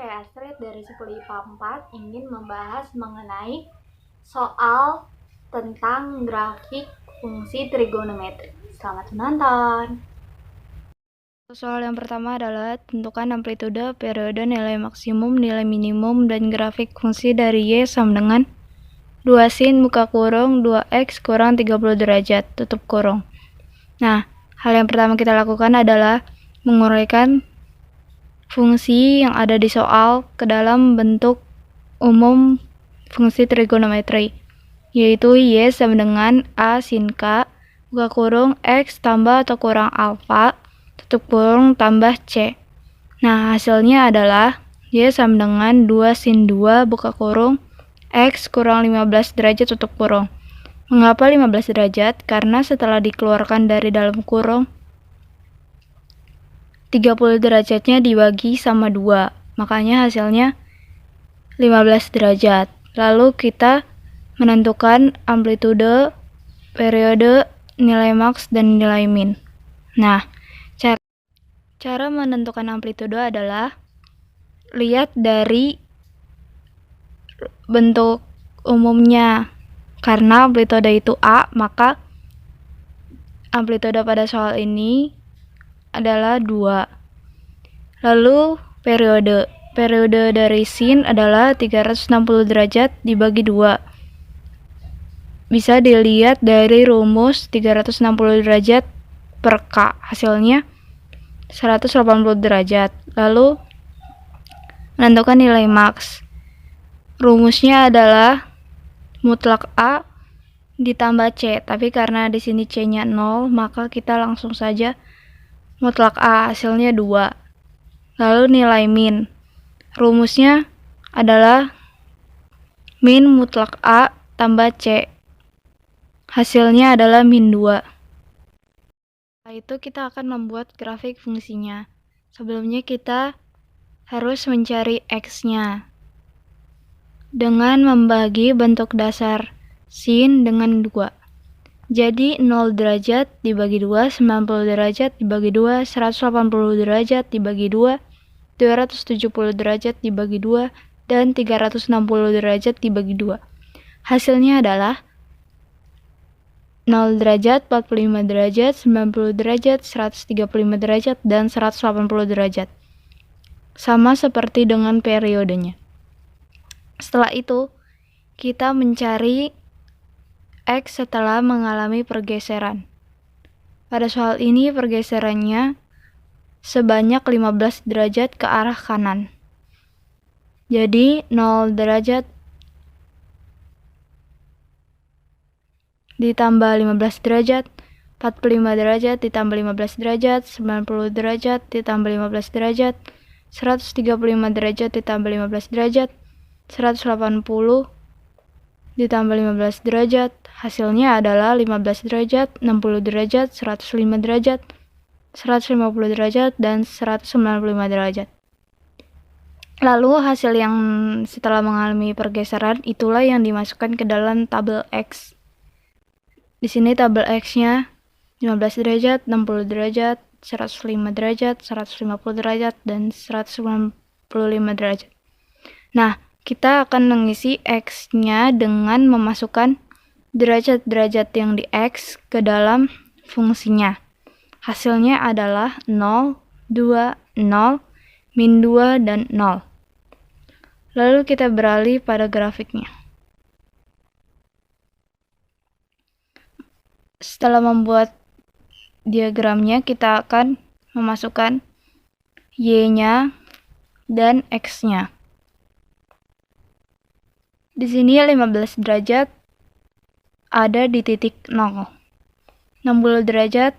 saya Astrid dari Sekolah IPA 4 ingin membahas mengenai soal tentang grafik fungsi trigonometri. Selamat menonton. Soal yang pertama adalah tentukan amplitude, periode, nilai maksimum, nilai minimum, dan grafik fungsi dari Y sama dengan 2 sin buka kurung 2x kurang 30 derajat tutup kurung. Nah, hal yang pertama kita lakukan adalah menguraikan fungsi yang ada di soal ke dalam bentuk umum fungsi trigonometri, yaitu Y sama dengan A sin K buka kurung X tambah atau kurang alfa tutup kurung tambah C. Nah, hasilnya adalah Y sama dengan 2 sin 2 buka kurung X kurang 15 derajat tutup kurung. Mengapa 15 derajat? Karena setelah dikeluarkan dari dalam kurung, 30 derajatnya dibagi sama 2. Makanya hasilnya 15 derajat. Lalu kita menentukan amplitude, periode, nilai maks, dan nilai min. Nah, cara menentukan amplitude adalah lihat dari bentuk umumnya. Karena amplitude itu A, maka amplitude pada soal ini adalah 2. Lalu periode. Periode dari sin adalah 360 derajat dibagi 2. Bisa dilihat dari rumus 360 derajat per K. Hasilnya 180 derajat. Lalu menentukan nilai maks. Rumusnya adalah mutlak A ditambah C, tapi karena di sini C-nya 0, maka kita langsung saja mutlak A, hasilnya 2. Lalu nilai min. Rumusnya adalah min mutlak A tambah C. Hasilnya adalah min 2. Setelah itu kita akan membuat grafik fungsinya. Sebelumnya kita harus mencari X-nya dengan membagi bentuk dasar sin dengan 2. Jadi 0 derajat dibagi 2, 90 derajat dibagi 2, 180 derajat dibagi 2, 270 derajat dibagi 2, dan 360 derajat dibagi 2. Hasilnya adalah 0 derajat, 45 derajat, 90 derajat, 135 derajat, dan 180 derajat. Sama seperti dengan periodenya. Setelah itu, kita mencari X setelah mengalami pergeseran. Pada soal ini pergeserannya sebanyak 15 derajat ke arah kanan. Jadi 0 derajat ditambah 15 derajat, 45 derajat ditambah 15 derajat, 90 derajat ditambah 15 derajat, 135 derajat ditambah 15 derajat, 180 ditambah 15 derajat, hasilnya adalah 15 derajat, 60 derajat, 105 derajat, 150 derajat, dan 195 derajat. Lalu hasil yang setelah mengalami pergeseran itulah yang dimasukkan ke dalam tabel X. Di sini tabel X-nya 15 derajat, 60 derajat, 105 derajat, 150 derajat, dan 195 derajat. Nah, kita akan mengisi X-nya dengan memasukkan derajat-derajat yang di X ke dalam fungsinya. Hasilnya adalah 0, 2, 0, min 2, dan 0. Lalu kita beralih pada grafiknya. Setelah membuat diagramnya, kita akan memasukkan Y-nya dan X-nya. Di sini 15 derajat ada di titik 0. 60 derajat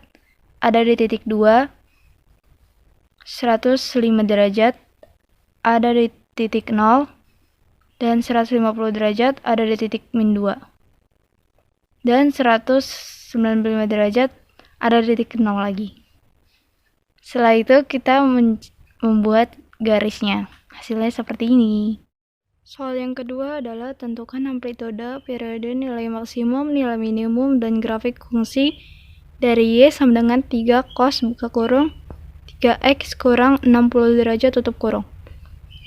ada di titik 2. 105 derajat ada di titik 0. Dan 150 derajat ada di titik min 2. Dan 195 derajat ada di titik 0 lagi. Setelah itu kita membuat garisnya. Hasilnya seperti ini. Soal yang kedua adalah tentukan amplitude, periode, nilai maksimum, nilai minimum, dan grafik fungsi dari Y sama dengan 3 cos buka kurung 3x kurang 60 derajat tutup kurung.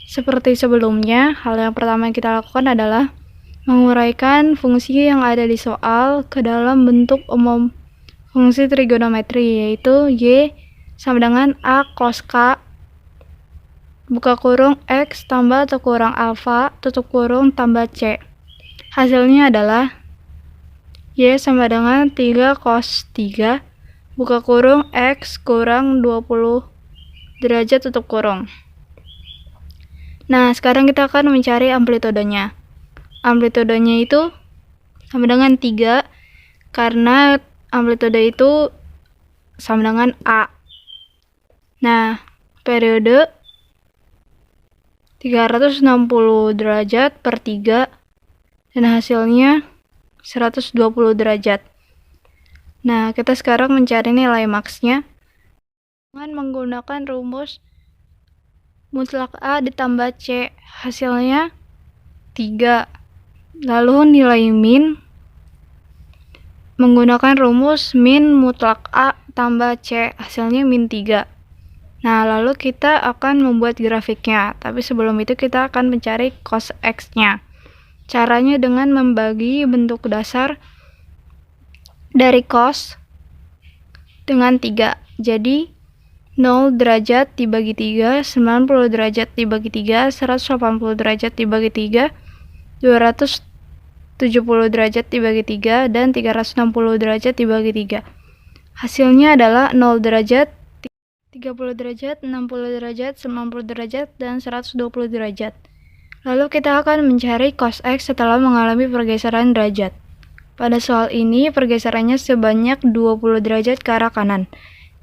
Seperti sebelumnya, hal yang pertama yang kita lakukan adalah menguraikan fungsi yang ada di soal ke dalam bentuk umum fungsi trigonometri, yaitu Y sama dengan A cos K buka kurung X tambah atau kurang alfa tutup kurung tambah C. Hasilnya adalah Y sama dengan 3 cos 3 buka kurung X kurang 20 derajat tutup kurung. Nah, sekarang kita akan mencari amplitudenya. Amplitudenya itu sama dengan 3 karena amplitude itu sama dengan A. Nah, periode 360 derajat per 3 dan hasilnya 120 derajat. Nah, kita sekarang mencari nilai maksnya dengan menggunakan rumus mutlak A ditambah C. Hasilnya 3. Lalu nilai min menggunakan rumus min mutlak A tambah C. Hasilnya min 3. Nah, lalu kita akan membuat grafiknya, tapi sebelum itu kita akan mencari cos X-nya. Caranya dengan membagi bentuk dasar dari cos dengan 3. Jadi, 0 derajat dibagi 3, 90 derajat dibagi 3, 180 derajat dibagi 3, 270 derajat dibagi 3, dan 360 derajat dibagi 3. Hasilnya adalah 0 derajat, 30 derajat, 60 derajat, 90 derajat, dan 120 derajat. Lalu kita akan mencari cos X setelah mengalami pergeseran derajat. Pada soal ini, pergeserannya sebanyak 20 derajat ke arah kanan.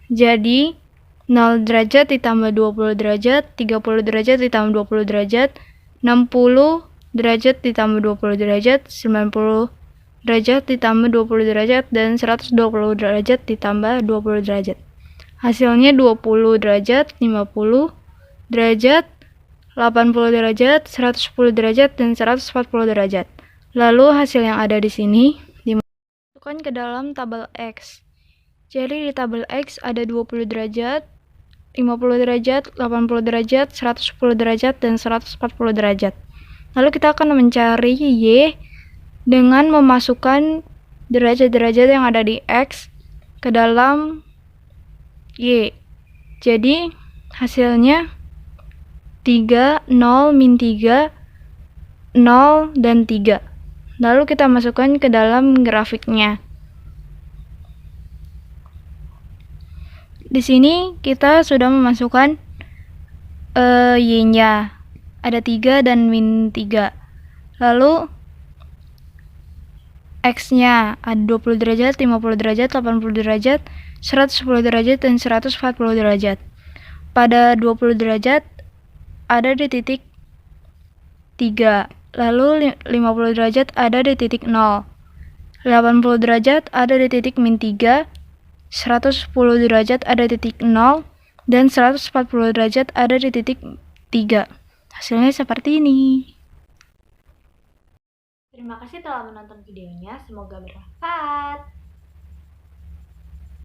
Jadi, 0 derajat ditambah 20 derajat, 30 derajat ditambah 20 derajat, 60 derajat ditambah 20 derajat, 90 derajat ditambah 20 derajat, dan 120 derajat ditambah 20 derajat. Hasilnya 20 derajat, 50 derajat, 80 derajat, 110 derajat, dan 140 derajat. Lalu hasil yang ada di sini dimasukkan ke dalam tabel X. Jadi di tabel X ada 20 derajat, 50 derajat, 80 derajat, 110 derajat, dan 140 derajat. Lalu kita akan mencari Y dengan memasukkan derajat-derajat yang ada di X ke dalam Y. Jadi hasilnya 3, 0, min 3, 0, dan 3. Lalu kita masukkan ke dalam grafiknya. Di sini kita sudah memasukkan Y-nya. Ada 3 dan min 3. Lalu X-nya ada 20 derajat, 50 derajat, 80 derajat, 110 derajat, dan 140 derajat. Pada 20 derajat ada di titik 3. Lalu 50 derajat ada di titik 0. 80 derajat ada di titik min 3. 110 derajat ada di titik 0. Dan 140 derajat ada di titik 3. Hasilnya seperti ini. Terima kasih telah menonton videonya, semoga bermanfaat.